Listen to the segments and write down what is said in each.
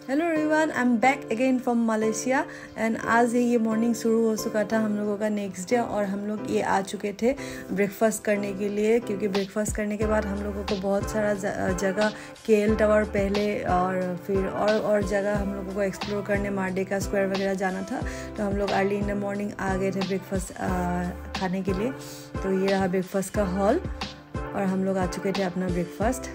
Hello everyone, I am back again from Malaysia and आज ही ये morning शुरू हो चुका था हम लोगों का नेक्स्ट डे। और हम लोग ये आ चुके थे ब्रेकफास्ट करने के लिए, क्योंकि ब्रेकफास्ट करने के बाद हम लोगों को बहुत सारा जगह KL टावर पहले और फिर और जगह हम लोगों को एक्सप्लोर करने मार्डेका स्क्वायर वगैरह जाना था। तो हम लोग अर्ली इन द मॉर्निंग आ गए थे ब्रेकफास्ट खाने के लिए। तो ये रहा ब्रेकफास्ट का हॉल और हम लोग आ चुके थे अपना ब्रेकफास्ट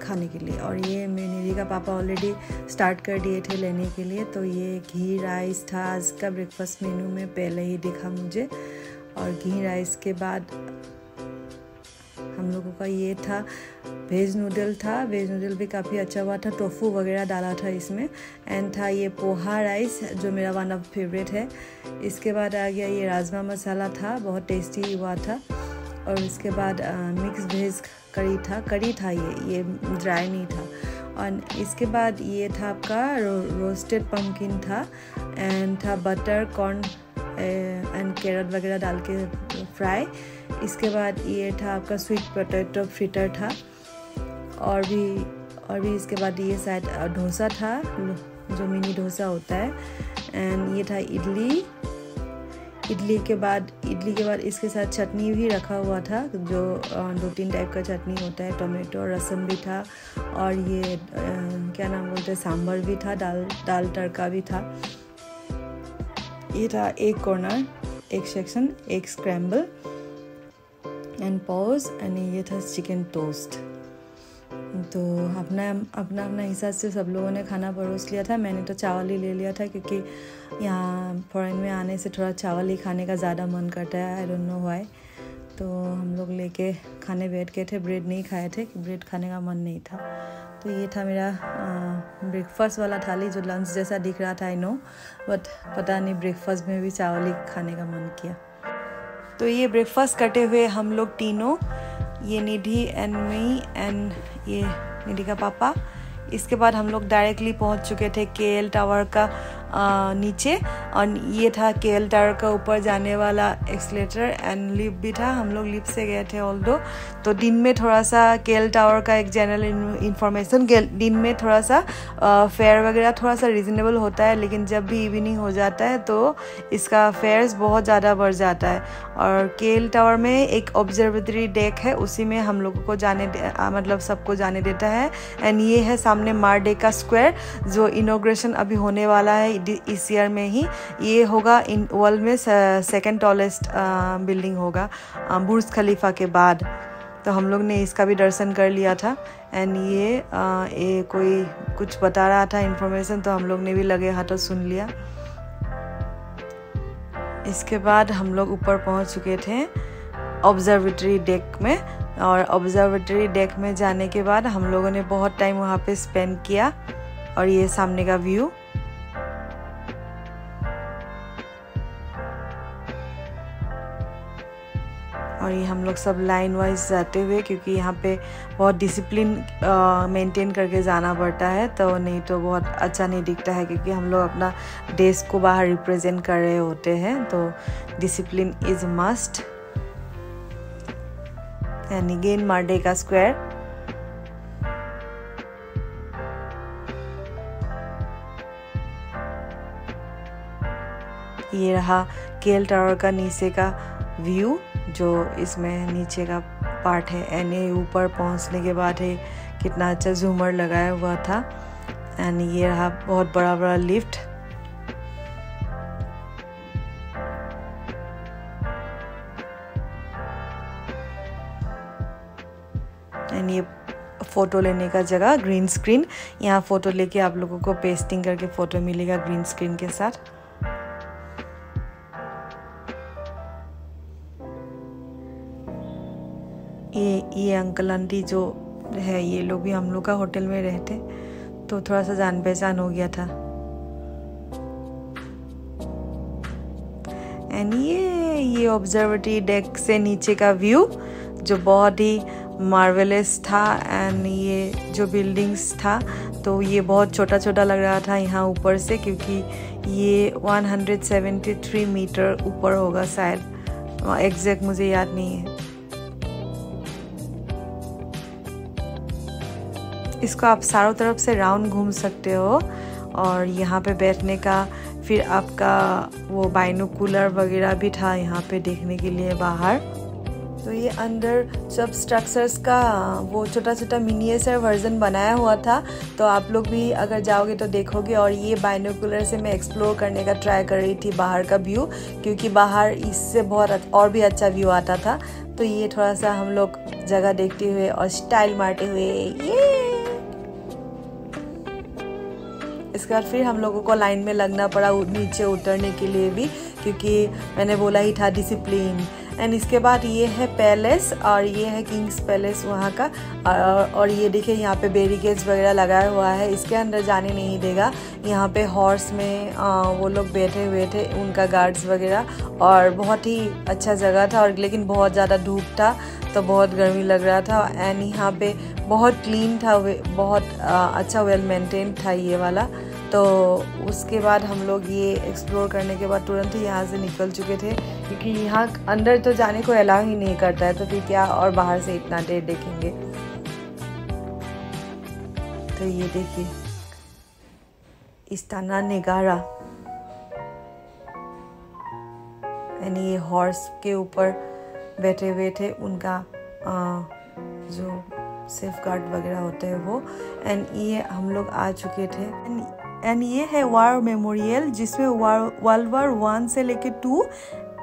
खाने के लिए। और ये निधि का पापा ऑलरेडी स्टार्ट कर दिए थे लेने के लिए। तो ये घी राइस था आज का ब्रेकफास्ट मेनू में, पहले ही दिखा मुझे। और घी राइस के बाद हम लोगों का ये था वेज नूडल था। वेज नूडल भी काफ़ी अच्छा हुआ था, टोफू वगैरह डाला था इसमें। एंड था ये पोहा राइस जो मेरा वन ऑफ फेवरेट है। इसके बाद आ गया ये राजमा मसाला था, बहुत टेस्टी हुआ था। और इसके बाद मिक्स वेज करी था ये ड्राई नहीं था। और इसके बाद ये था आपका रोस्टेड पम्पकिन था एंड था बटर कॉर्न एंड कैरट वगैरह डाल के फ्राई। इसके बाद ये था आपका स्वीट पोटैटो फ्रिटर था। और भी इसके बाद ये शायद डोसा था, जो मिनी डोसा होता है। एंड ये था इडली के बाद इसके साथ चटनी भी रखा हुआ था, जो 2-3 टाइप का चटनी होता है, टोमेटो रसम भी था। और ये क्या नाम बोलते हैं, सांभर भी था, दाल तड़का भी था। ये था एक कॉर्नर, एक सेक्शन, एक स्क्रैम्बल एंड पॉज। एंड ये था चिकन टोस्ट। तो अपना हिसाब से सब लोगों ने खाना परोस लिया था। मैंने तो चावल ही ले लिया था, क्योंकि यहाँ फॉरेन में आने से थोड़ा चावल ही खाने का ज़्यादा मन करता है, आई डोंट नो व्हाई। तो हम लोग लेके खाने बैठ गए थे। ब्रेड नहीं खाए थे, ब्रेड खाने का मन नहीं था। तो ये था मेरा ब्रेकफास्ट वाला थाली, जो लंच जैसा दिख रहा था, आई नो, बट पता नहीं ब्रेकफास्ट में भी चावल ही खाने का मन किया। तो ये ब्रेकफास्ट करते हुए हम लोग तीनों, ये निधि एंड मी एंड ये निधि का पापा, इसके बाद हम लोग डायरेक्टली पहुंच चुके थे KL टावर का नीचे। और ये था KL टावर का ऊपर जाने वाला एक्सलेटर एंड लिफ्ट भी था। हम लोग लिफ्ट से गए थे ऑल्दो। तो दिन में थोड़ा सा KL टावर का एक जनरल इन्फॉर्मेशन, दिन में थोड़ा सा फेयर वगैरह थोड़ा सा रीजनेबल होता है, लेकिन जब भी इवनिंग हो जाता है तो इसका फेयर्स बहुत ज़्यादा बढ़ जाता है। और KL टावर में एक ऑब्जर्वेटरी डेक है, उसी में हम लोगों को मतलब सबको जाने देता है। एंड ये है सामने मार्डेका स्क्वायर, जो इनॉग्रेशन अभी होने वाला है इस ईयर में ही। ये होगा इन वर्ल्ड में सेकंड टॉलेस्ट बिल्डिंग होगा बुर्ज खलीफा के बाद। तो हम लोग ने इसका भी दर्शन कर लिया था। एंड ये कोई कुछ बता रहा था इन्फॉर्मेशन, तो हम लोग ने भी लगे हाथों सुन लिया। इसके बाद हम लोग ऊपर पहुंच चुके थे ऑब्जर्वेटरी डेक में। और ऑब्जर्वेटरी डेक में जाने के बाद हम लोगों ने बहुत टाइम वहाँ पे स्पेंड किया। और ये सामने का व्यू, और ये हम लोग सब लाइन वाइज जाते हुए, क्योंकि यहाँ पे बहुत डिसिप्लिन मेंटेन करके जाना पड़ता है, तो नहीं तो बहुत अच्छा नहीं दिखता है, क्योंकि हम लोग अपना देश को बाहर रिप्रेजेंट कर रहे होते हैं। तो discipline is must. And again Merdeka Square. ये रहा KL टावर का नीचे का व्यू, जो इसमें नीचे का पार्ट है। एंड ये ऊपर पहुंचने के बाद है कितना अच्छा झूमर लगाया हुआ था। एंड ये रहा बहुत बड़ा बड़ा लिफ्ट। एंड ये फ़ोटो लेने का जगह, ग्रीन स्क्रीन। यहाँ फ़ोटो लेके आप लोगों को पेस्टिंग करके फ़ोटो मिलेगा ग्रीन स्क्रीन के साथ। ये अंकल आंटी जो है, ये लोग भी हम लोग का होटल में रहते, तो थोड़ा सा जान पहचान हो गया था। एंड ये ऑब्जर्वेटरी डेक से नीचे का व्यू, जो बहुत ही मार्वेलस था। एंड ये जो बिल्डिंग्स था, तो ये बहुत छोटा छोटा लग रहा था यहाँ ऊपर से, क्योंकि ये 173 मीटर ऊपर होगा शायद, एग्जैक्ट मुझे याद नहीं है। इसको आप चारों तरफ से राउंड घूम सकते हो और यहाँ पे बैठने का, फिर आपका वो बाइनोकुलर वगैरह भी था यहाँ पे देखने के लिए बाहर। तो ये अंदर सब स्ट्रक्चर्स का वो छोटा छोटा मिनिएचर वर्जन बनाया हुआ था, तो आप लोग भी अगर जाओगे तो देखोगे। और ये बाइनोकुलर से मैं एक्सप्लोर करने का ट्राई कर रही थी बाहर का व्यू, क्योंकि बाहर इससे बहुत और भी अच्छा व्यू आता था। तो ये थोड़ा सा हम लोग जगह देखते हुए और स्टाइल मारते हुए ये इसके बाद फिर हम लोगों को लाइन में लगना पड़ा नीचे उतरने के लिए भी, क्योंकि मैंने बोला ही था डिसिप्लिन। एंड इसके बाद ये है पैलेस, और ये है किंग्स पैलेस वहाँ का। और ये देखिए यहाँ पे बैरिकेड्स वगैरह लगाया हुआ है, इसके अंदर जाने नहीं देगा। यहाँ पे हॉर्स में वो लोग बैठे हुए थे, उनका गार्ड्स वगैरह, और बहुत ही अच्छा जगह था। और लेकिन बहुत ज़्यादा धूप था तो बहुत गर्मी लग रहा था। एंड यहाँ पे बहुत क्लीन था, बहुत अच्छा वेल मेंटेन था ये वाला। तो उसके बाद हम लोग ये एक्सप्लोर करने के बाद तुरंत ही यहाँ से निकल चुके थे, क्योंकि यहाँ अंदर तो जाने को अलाउ ही नहीं करता है, तो फिर क्या और बाहर से इतना देर देखेंगे। तो ये देखिए इस्ताना नेगारा, यानी ये हॉर्स के ऊपर बैठे हुए थे, उनका जो सेफ गार्ड वगैरह होते हैं वो। एंड ये हम लोग आ चुके थे। एंड ये है वार मेमोरियल, जिसमें वर्ल्ड वार 1 से लेके 2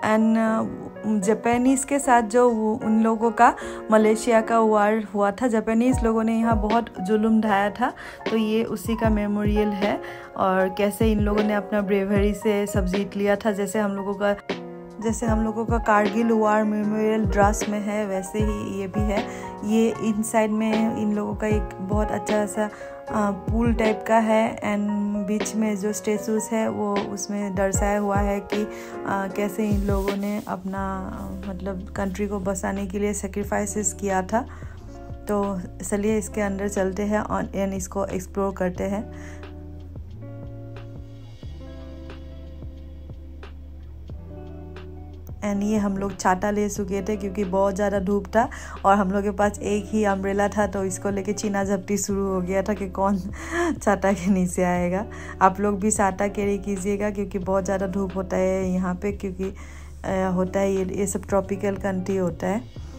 एंड जापानीज़ के साथ जो उन लोगों का मलेशिया का वार हुआ था, जापानीज़ लोगों ने यहाँ बहुत जुल्म ढाया था। तो ये उसी का मेमोरियल है, और कैसे इन लोगों ने अपना ब्रेवरी से सब जीत लिया था। जैसे हम लोगों का कारगिल वार मेमोरियल द्रास में है, वैसे ही ये भी है। ये इनसाइड में इन लोगों का एक बहुत अच्छा सा पूल टाइप का है, एंड बीच में जो स्टेचूज है वो उसमें दर्शाया हुआ है कि कैसे इन लोगों ने अपना मतलब कंट्री को बसाने के लिए सेक्रीफाइसेस किया था। तो चलिए इसके अंदर चलते हैं और इसको एक्सप्लोर करते हैं। एंड ये हम लोग छाता ले चुके थे, क्योंकि बहुत ज़्यादा धूप था और हम लोग के पास एक ही अम्ब्रेला था, तो इसको लेके चीना झपटी शुरू हो गया था कि कौन छाता के नीचे आएगा। आप लोग भी छाता कैरी कीजिएगा, क्योंकि बहुत ज़्यादा धूप होता है यहाँ पे, क्योंकि होता है ये सब ट्रॉपिकल कंट्री होता है।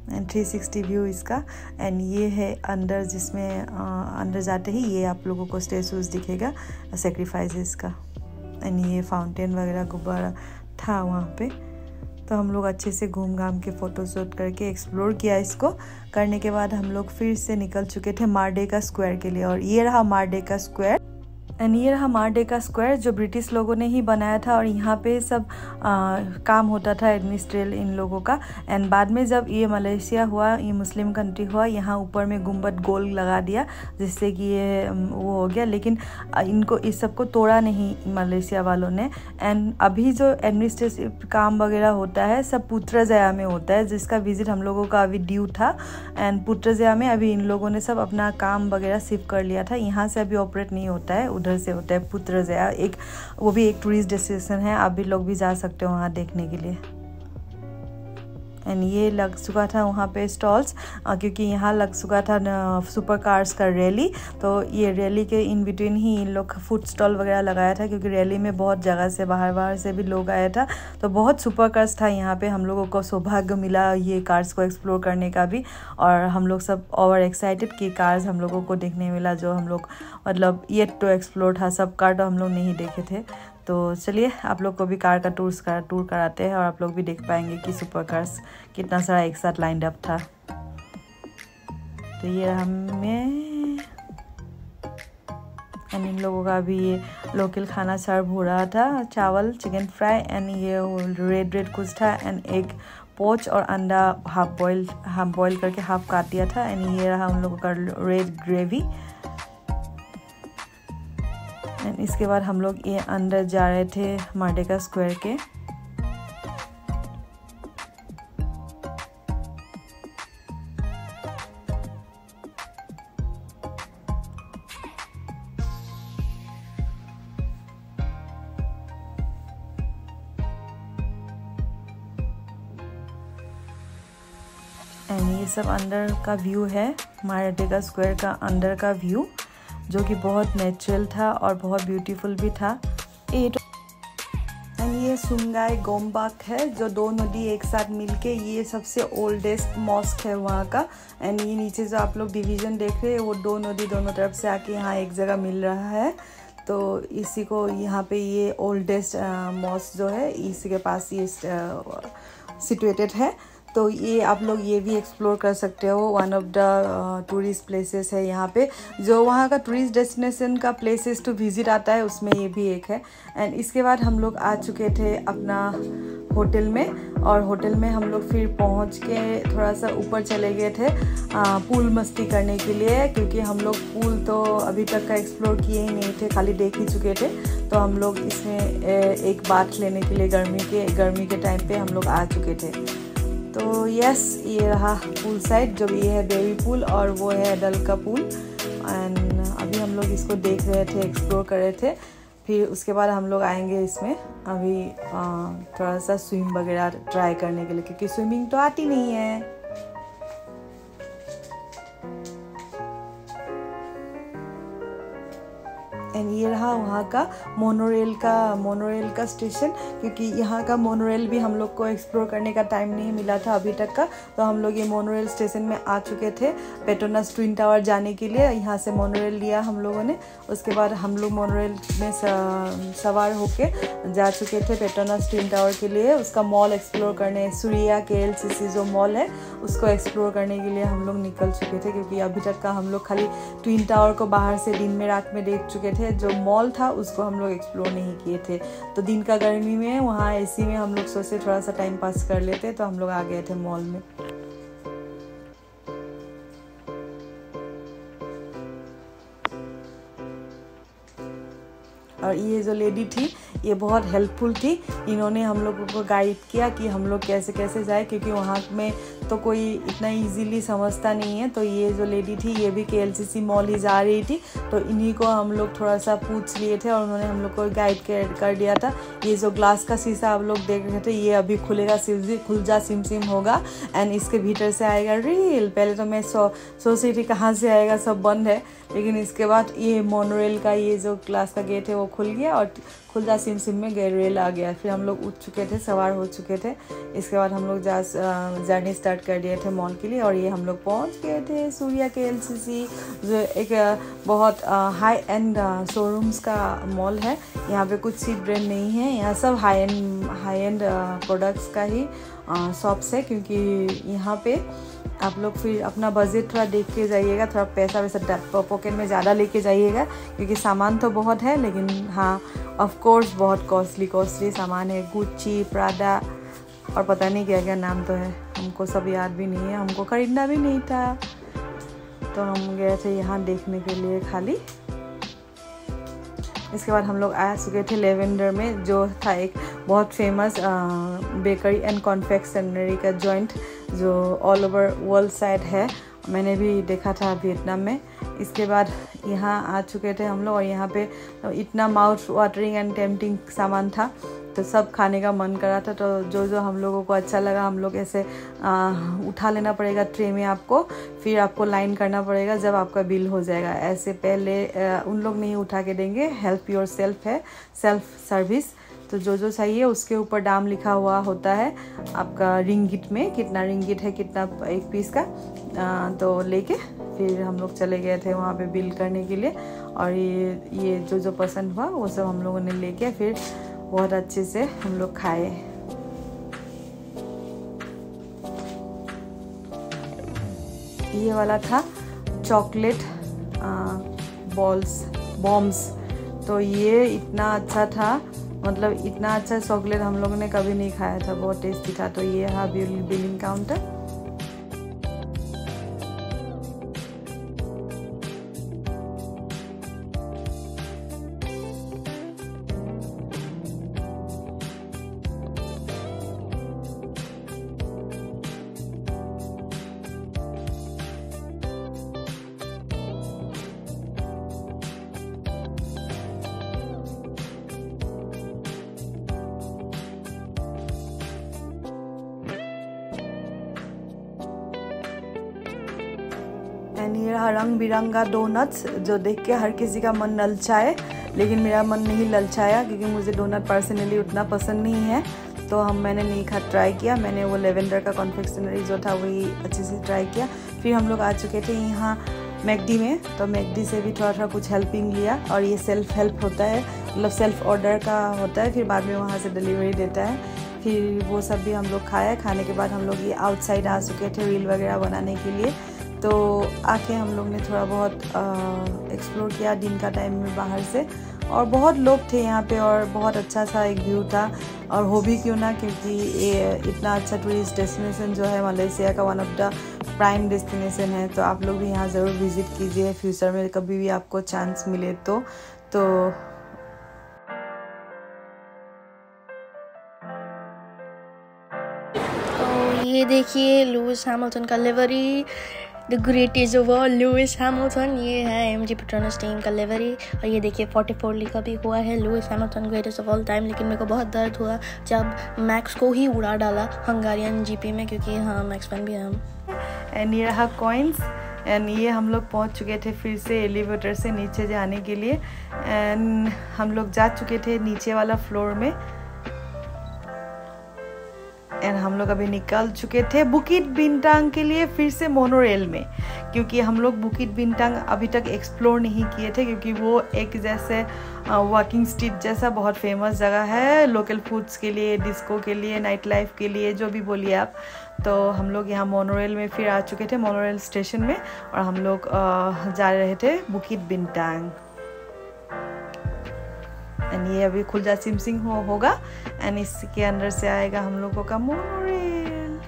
एंड 360 व्यू इसका। एंड ये है अंदर, जिसमें अंदर जाते ही ये आप लोगों को स्टेचूज दिखेगा सेक्रीफाइसेस का। एंड ये फाउंटेन वगैरह गुब्बारा था वहाँ पे। तो हम लोग अच्छे से घूम घाम के फ़ोटो शूट करके एक्सप्लोर किया। इसको करने के बाद हम लोग फिर से निकल चुके थे मारडेका स्क्वायर के लिए। और ये रहा मारडेका स्क्वायर। एंड ये रहा मारडेका स्क्वायर, जो ब्रिटिश लोगों ने ही बनाया था, और यहाँ पे सब काम होता था एडमिनिस्ट्रेल इन लोगों का। एंड बाद में जब ये मलेशिया हुआ, ये मुस्लिम कंट्री हुआ, यहाँ ऊपर में गुम्बद गोल लगा दिया, जिससे कि ये वो हो गया। लेकिन इनको इस सब को तोड़ा नहीं मलेशिया वालों ने। एंड अभी जो एडमिनिस्ट्रेटिव काम वगैरह होता है सब पुत्रजया में होता है, जिसका विजिट हम लोगों का अभी ड्यू था। एंड पुत्रजया में अभी इन लोगों ने सब अपना काम वगैरह शिफ्ट कर लिया था। यहाँ से अभी ऑपरेट नहीं होता है, उधर से होता है पुत्रजया। वो भी एक टूरिस्ट डेस्टिनेशन है, आप भी लोग भी जा सकते हो वहाँ देखने के लिए। एंड ये लग चुका था वहाँ पे स्टॉल्स, क्योंकि यहाँ लग चुका था सुपर कार्स का रैली। तो ये रैली के इन बिटवीन ही इन लोग फूड स्टॉल वगैरह लगाया था, क्योंकि रैली में बहुत जगह से बाहर से भी लोग आया था। तो बहुत सुपर कार्स था यहाँ पे। हम लोगों को सौभाग्य मिला ये कार्स को एक्सप्लोर करने का भी, और हम लोग सब ओवर एक्साइटेड कि कार्स हम लोगों को देखने मिला, जो हम लोग मतलब येट टू एक्सप्लोर था। सब कार तो हम लोग नहीं देखे थे। तो चलिए आप लोग को भी कार का टूर कराते हैं, और आप लोग भी देख पाएंगे कि सुपर कार्स कितना सारा एक साथ लाइंड अप था। तो ये हमें एंड इन लोगों का भी ये लोकल खाना सर्व हो रहा था, चावल, चिकन फ्राई, एंड ये रेड कुछ था, एंड एक पोच और अंडा हाफ बॉयल करके हाफ काट दिया था। एंड ये रहा उन लोगों का रेड ग्रेवी। एंड इसके बाद हम लोग ये अंदर जा रहे थे मारडेका स्क्वायर के। एंड ये सब अंदर का व्यू है, मराठेका स्क्वायर का अंदर का व्यू, जो कि बहुत नेचुरल था और बहुत ब्यूटीफुल भी था। एंड ये सुंगाई गोम्बाक है, जो दो नदी एक साथ मिलके ये सबसे ओल्डेस्ट मॉस्क है वहाँ का। एंड ये नीचे जो आप लोग डिवीज़न देख रहे हैं वो दो नदी दोनों तरफ से आके यहाँ एक जगह मिल रहा है। तो इसी को यहाँ पे ये ओल्डेस्ट मॉस्क जो है इसी के पास ये सिचुएटेड है। तो ये आप लोग ये भी एक्सप्लोर कर सकते हो, one of the tourist places है यहाँ पे, जो वहाँ का टूरिस्ट डेस्टिनेशन का प्लेसेस टू विजिट आता है उसमें ये भी एक है। एंड इसके बाद हम लोग आ चुके थे अपना होटल में, और होटल में हम लोग फिर पहुँच के थोड़ा सा ऊपर चले गए थे पूल मस्ती करने के लिए, क्योंकि हम लोग पूल तो अभी तक का एक्सप्लोर किए ही नहीं थे, खाली देख ही चुके थे। तो हम लोग इसमें एक बात लेने के लिए गर्मी के टाइम पे हम लोग आ चुके थे। तो यस, ये रहा पूल साइड, जो ये है बेबी पूल और वो है डल का पूल। एंड अभी हम लोग इसको देख रहे थे, एक्सप्लोर कर रहे थे। फिर उसके बाद हम लोग आएंगे इसमें अभी थोड़ा सा स्विम वगैरह ट्राई करने के लिए, क्योंकि स्विमिंग तो आती नहीं है। एंड ये रहा वहाँ का मोनोरेल का स्टेशन, क्योंकि यहाँ का मोनोरेल भी हम लोग को एक्सप्लोर करने का टाइम नहीं मिला था अभी तक का। तो हम लोग ये मोनोरेल स्टेशन में आ चुके थे पेट्रोनास ट्विन टावर जाने के लिए। यहाँ से मोनोरेल लिया हम लोगों ने, उसके बाद हम लोग मोनोरेल में सवार होके जा चुके थे पेट्रोनास ट्विन टावर के लिए। उसका मॉल एक्सप्लोर करने, सूर्या KLCC जो मॉल है उसको एक्सप्लोर करने के लिए हम लोग निकल चुके थे, क्योंकि अभी तक का हम लोग खाली ट्विन टावर को बाहर से दिन में रात में देख चुके थे, जो मॉल था उसको हम लोग एक्सप्लोर नहीं किए थे। तो दिन का गर्मी में वहाँ AC में हम लोग सोचे थोड़ा सा टाइम पास कर लेते, तो हम लोग आ गए थे मॉल में। और ये जो लेडी थी ये बहुत हेल्पफुल थी, इन्होंने हम लोगों को गाइड किया कि हम लोग कैसे कैसे जाए, क्योंकि वहाँ में तो कोई इतना इजीली समझता नहीं है। तो ये जो लेडी थी ये भी KLCC मॉल ही जा रही थी, तो इन्हीं को हम लोग थोड़ा सा पूछ लिए थे और उन्होंने हम लोग को गाइड कर दिया था। ये जो ग्लास का शीशा आप लोग देख रहे थे ये अभी खुलेगा, खुल जा सिम सिम होगा एंड इसके भीतर से आएगा रील। पहले तो मैं सोच रही थी कहाँ से आएगा, सब बंद है, लेकिन इसके बाद ये मोनोरेल का ये जो ग्लास का गेट है वो खुल गया और खुल जा सिम सिम में रेल आ गया। फिर हम लोग उठ चुके थे, सवार हो चुके थे। इसके बाद हम लोग जर्नी स्टार्ट कर दिए थे मॉल के लिए, और ये हम लोग पहुंच गए थे सूर्या KLCC, जो एक बहुत हाई एंड शोरूम्स का मॉल है। यहाँ पे कुछ चीप ब्रांड नहीं है, यहाँ सब हाई एंड प्रोडक्ट्स का ही शॉप्स है, क्योंकि यहाँ पे आप लोग फिर अपना बजट थोड़ा देख के जाइएगा, थोड़ा पैसा वैसा पॉकेट में ज़्यादा लेके जाइएगा, क्योंकि सामान तो बहुत है, लेकिन हाँ ऑफ कोर्स बहुत कॉस्टली सामान है। गुच्ची, प्राडा और पता नहीं क्या क्या नाम तो है, हमको सब याद भी नहीं है, हमको ख़रीदना भी नहीं था, तो हम गए थे यहाँ देखने के लिए खाली। इसके बाद हम लोग आ चुके थे लेवेंडर में, जो था एक बहुत फेमस बेकरी एंड कॉन्फेक्शनरी का जॉइंट, जो ऑल ओवर वर्ल्ड साइड है। मैंने भी देखा था वियतनाम में। इसके बाद यहाँ आ चुके थे हम लोग, और यहाँ पे इतना माउथ वाटरिंग एंड टेम्पटिंग सामान था, तो सब खाने का मन करा था। तो जो हम लोगों को अच्छा लगा हम लोग ऐसे उठा लेना पड़ेगा ट्रे में आपको, फिर आपको लाइन करना पड़ेगा जब आपका बिल हो जाएगा। ऐसे पहले उन लोग नहीं उठा के देंगे, हेल्प योर सेल्फ है, सेल्फ सर्विस। तो जो चाहिए उसके ऊपर दाम लिखा हुआ होता है आपका रिंगिट में, कितना रिंगिट है, कितना एक पीस का। तो लेके फिर हम लोग चले गए थे वहाँ पे बिल करने के लिए, और ये जो पसंद हुआ वो सब हम लोगों ने लेके फिर बहुत अच्छे से हम लोग खाए। ये वाला था चॉकलेट बॉम्ब्स, तो ये इतना अच्छा था, मतलब इतना अच्छा चॉकलेट हम लोगों ने कभी नहीं खाया था, बहुत टेस्टी था। तो ये है बिलिंग काउंटर। एंड ये रहा रंग बिरंगा डोनट्स जो देख के हर किसी का मन ललचाए, लेकिन मेरा मन नहीं ललचाया क्योंकि मुझे डोनट पर्सनली उतना पसंद नहीं है, तो मैंने नहीं ट्राई किया। मैंने वो लेवेंडर का कॉन्फेक्शनरी जो था वही अच्छे से ट्राई किया। फिर हम लोग आ चुके थे यहाँ मैकडी में, तो मैकडी से भी थोड़ा कुछ हेल्पिंग लिया। और ये सेल्फ हेल्प होता है, मतलब सेल्फ ऑर्डर का होता है, फिर बाद में वहाँ से डिलीवरी देता है। फिर वो सब भी हम लोग खाया। खाने के बाद हम लोग ये आउटसाइड आ चुके थे रील वगैरह बनाने के लिए। तो आके हम लोग ने थोड़ा बहुत एक्सप्लोर किया दिन का टाइम में बाहर से, और बहुत लोग थे यहाँ पे और बहुत अच्छा सा एक व्यू था। और हो भी क्यों ना, क्योंकि ये इतना अच्छा टूरिस्ट डेस्टिनेशन जो है मलेशिया का one of the prime destination है, तो आप लोग भी यहाँ ज़रूर विज़िट कीजिए फ्यूचर में कभी भी आपको चांस मिले तो ये देखिए लुइस हैमिल्टन का livery, the greatest of all Lewis Hamilton. ये है एमजी पेट्रोनस टीम का लिवरी। और ये देखिए 44 लिखा भी हुआ है, Lewis Hamilton greatest of all time. लेकिन मेरे को बहुत दर्द हुआ जब मैक्स को ही उड़ा डाला हंगारियन जीपी में, क्योंकि हाँ मैक्स फैन भी है हम। एंड ये रहा कॉइन्स। एंड ये हम लोग पहुंच चुके थे फिर से एलिवेटर से नीचे जाने के लिए। एंड हम लोग जा चुके थे नीचे वाला फ्लोर में। एंड हम लोग अभी निकल चुके थे बुकिट बिंटांग के लिए फिर से मोनोरेल में, क्योंकि हम लोग बुकिट बिंटांग अभी तक एक्सप्लोर नहीं किए थे, क्योंकि वो एक जैसे वॉकिंग स्ट्रीट जैसा बहुत फेमस जगह है लोकल फूड्स के लिए, डिस्को के लिए, नाइट लाइफ के लिए, जो भी बोलिए आप। तो हम लोग यहाँ मोनोरेल में फिर आ चुके थे, मोनोरेल स्टेशन में, और हम लोग जा रहे थे बुकिट बिंटांग। एंड ये अभी खुलजा सिमसिंग होगा एंड इसके अंदर से आएगा हम लोगों का मोनोरेल।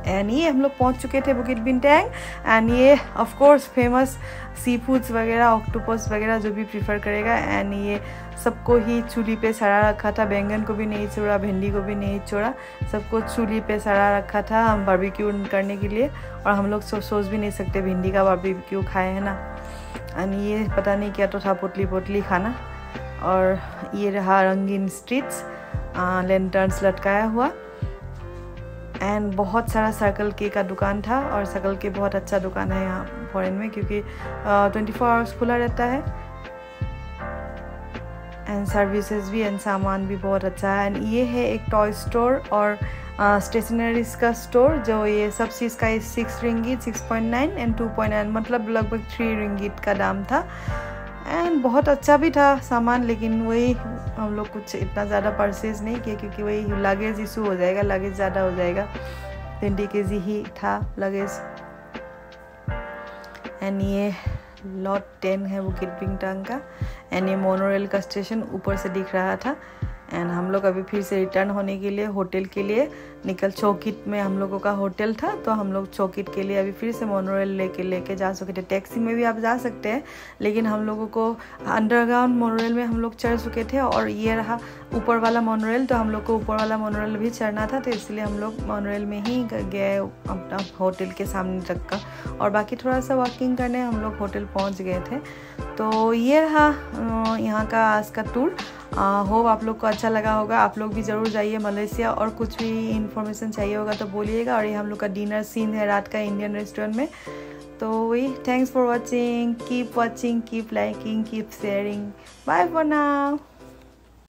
एंड ये हम लोग पहुंच चुके थे बुकिट बिंटांग। एंड ये of course famous sea foods वगैरह, ऑक्टोपस वगैरह जो भी प्रीफर करेगा। एंड ये सबको ही चूल्ही पे सड़ा रखा था, बैंगन को भी नहीं छोड़ा, भिंडी को भी नहीं छोड़ा, सबको चूल्ही पे सड़ा रखा था हम बारबेक्यू करने के लिए। और हम लोग सोच भी नहीं सकते भिंडी का बारबेक्यू खाए, है ना। एंड ये पता नहीं क्या तो था, पोटली पोटली खाना। और ये रहा रंगीन स्ट्रीट्स, लैंटर्न्स लटकाया हुआ। एंड बहुत सारा सर्कल के का दुकान था, और सर्कल के बहुत अच्छा दुकान है यहाँ फॉरेन में, क्योंकि 24 आवर्स खुला रहता है। एंड सर्विसेज भी एंड सामान भी बहुत अच्छा है। एंड ये है एक टॉय स्टोर और स्टेशनरीज का स्टोर, जो ये सब चीज़ का 6 रिंगिट, 6.9 एंड 2.9, मतलब लगभग 3 रिंगिट का दाम था। एंड बहुत अच्छा भी था सामान, लेकिन वही हम लोग कुछ इतना ज़्यादा परचेज नहीं किया, क्योंकि वही लगेज इशू हो जाएगा, लगेज ज़्यादा हो जाएगा। 20 kg ही था लगेज। एंड ये लॉट 10 है बुकिट बिंटांग का। एंड ये मोनोरेल का स्टेशन ऊपर से दिख रहा था। एंड हम लोग अभी फिर से रिटर्न होने के लिए होटल के लिए चौकिट में हम लोगों का होटल था, तो हम लोग चौकिट के लिए अभी फिर से मोनोरेल लेके जा सके थे। टैक्सी में भी आप जा सकते हैं, लेकिन हम लोगों को अंडरग्राउंड मोनोरेल में हम लोग चढ़ चुके थे, और ये रहा ऊपर वाला मोनोरेल, तो हम लोग को ऊपर वाला मोनोरेल भी चढ़ना था, तो इसलिए हम लोग मोनोरेल में ही गए अपना होटल के सामने तक का। और बाकी थोड़ा सा वॉकिंग करने हम लोग होटल पहुँच गए थे। तो ये रहा यहाँ का आज का टूर। होप आप लोग को अच्छा लगा होगा। आप लोग भी ज़रूर जाइए मलेशिया, और कुछ भी इन्फॉर्मेशन चाहिए होगा तो बोलिएगा। और ये हम लोग का डिनर सीन है रात का इंडियन रेस्टोरेंट में। तो वही, thanks for watching, keep watching, keep liking, keep sharing, bye for now.